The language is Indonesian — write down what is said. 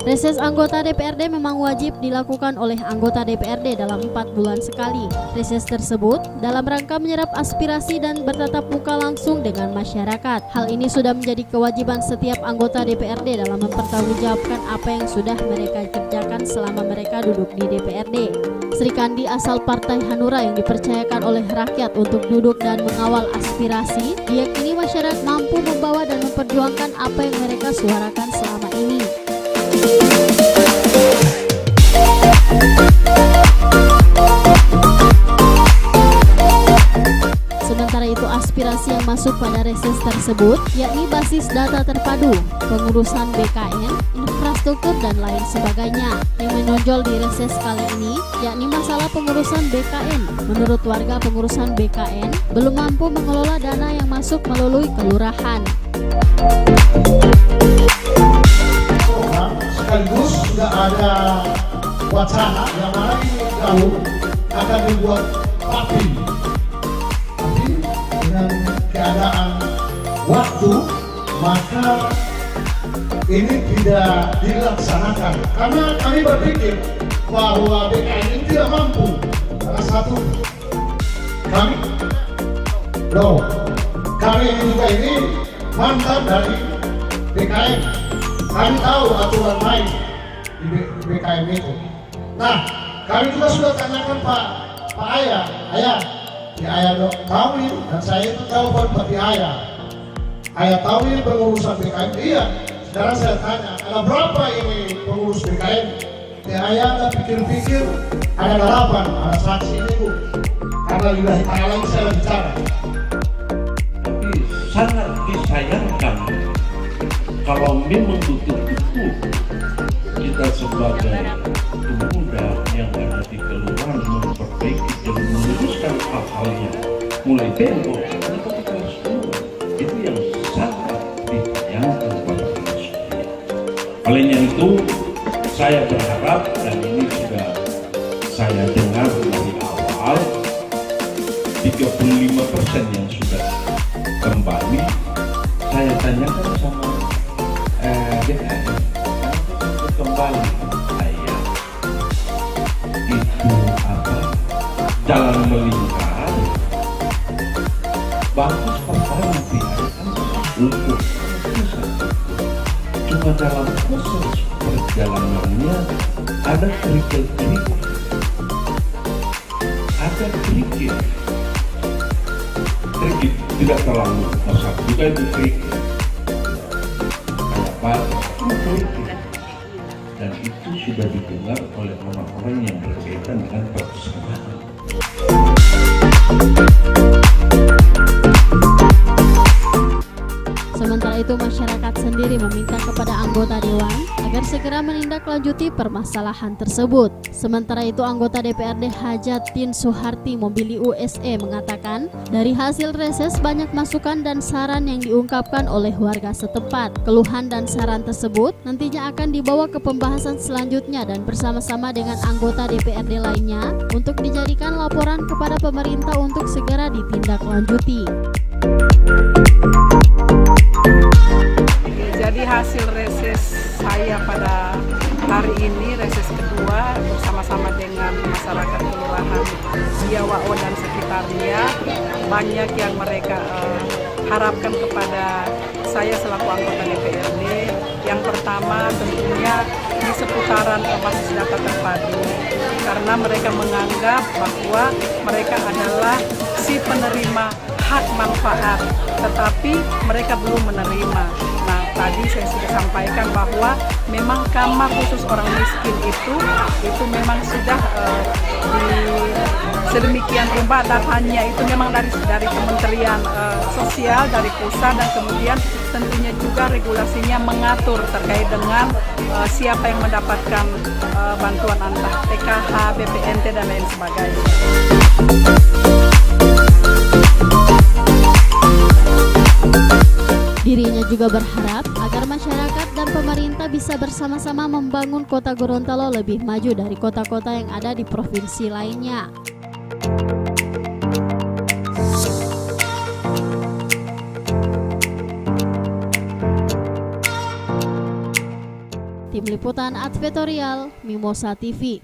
Reses anggota DPRD memang wajib dilakukan oleh anggota DPRD dalam 4 bulan sekali. Reses tersebut dalam rangka menyerap aspirasi dan bertatap muka langsung dengan masyarakat. Hal ini sudah menjadi kewajiban setiap anggota DPRD dalam mempertanggungjawabkan apa yang sudah mereka kerjakan selama mereka duduk di DPRD. Sri Kandi asal Partai Hanura yang dipercayakan oleh rakyat untuk duduk dan mengawal aspirasi, diyakini masyarakat mampu membawa dan memperjuangkan apa yang mereka suarakan selama ini. Sementara itu aspirasi yang masuk pada reses tersebut yakni basis data terpadu, pengurusan BKN, infrastruktur dan lain sebagainya. Yang menonjol di reses kali ini yakni masalah pengurusan BKN. Menurut warga, pengurusan BKN belum mampu mengelola dana yang masuk melalui kelurahan. Sekaligus sudah ada wacana yang mana ini tahun akan dibuat tapi dengan keadaan waktu maka ini tidak dilaksanakan karena kami berpikir bahwa BKN ini tidak mampu. Salah satu kami juga ini mantan dari BKN. Kami tahu aturan main di BKM itu. Nah, kami juga sudah tanyakan Pak Ayah, Ayah tahu ini, dan saya itu tahu Pak Ayah. Ayah tahu ini pengurusan BKM, iya. Sekarang saya tanya, ada berapa ini pengurus BKM? Ayah ada pikir-pikir, ada 8, ada saksi ini Bu. Karena lillahi ta'ala ini saya bicara. Tapi sangat disayangkan kalau memang betul-betul kita sebagai pemuda yang ada di kelurahan memperbaiki dan meluruskan hal-halnya mulai tembok sampai kelas 2 itu yang sangat disayangkan pada manusia. Olehnya itu saya berharap, dan ini sudah saya dengar dari awal, 35% yang sudah kembali. Saya tanyakan sama BKN, kembali ayah itu apa? Jalan melingkar bagus pertama diadakan untuk cuma dalam proses perjalanannya ada kerikil-kerikil, ada kerikil tidak terlalu besar juga itu kerikil dan itu sudah didengar oleh orang-orang yang berkaitan dengan perpustakaan. Sementara itu masyarakat sendiri meminta kepada anggota dewan agar segera menindaklanjuti permasalahan tersebut. Sementara itu anggota DPRD Hajatin Suharti Mobili USE mengatakan dari hasil reses banyak masukan dan saran yang diungkapkan oleh warga setempat. Keluhan dan saran tersebut nantinya akan dibawa ke pembahasan selanjutnya dan bersama-sama dengan anggota DPRD lainnya untuk dijadikan laporan kepada pemerintah untuk segera ditindaklanjuti. Jadi hasil reses saya pada hari ini, reses kedua bersama-sama dengan masyarakat kelurahan Biawao dan sekitarnya, banyak yang mereka harapkan kepada saya selaku anggota DPRD. Yang pertama tentunya di seputaran basis data terpadu, karena mereka menganggap bahwa mereka adalah si penerima hak manfaat, tetapi mereka belum menerima. Nah, tadi saya sudah sampaikan bahwa memang kamar khusus orang miskin itu memang sudah sedemikian rupa datanya itu memang dari Kementerian Sosial, dari pusat, dan kemudian tentunya juga regulasinya mengatur terkait dengan siapa yang mendapatkan bantuan entah PKH, BPNT dan lain sebagainya. Dirinya juga berharap agar masyarakat dan pemerintah bisa bersama-sama membangun kota Gorontalo lebih maju dari kota-kota yang ada di provinsi lainnya. Tim Liputan Advertorial Mimosa TV.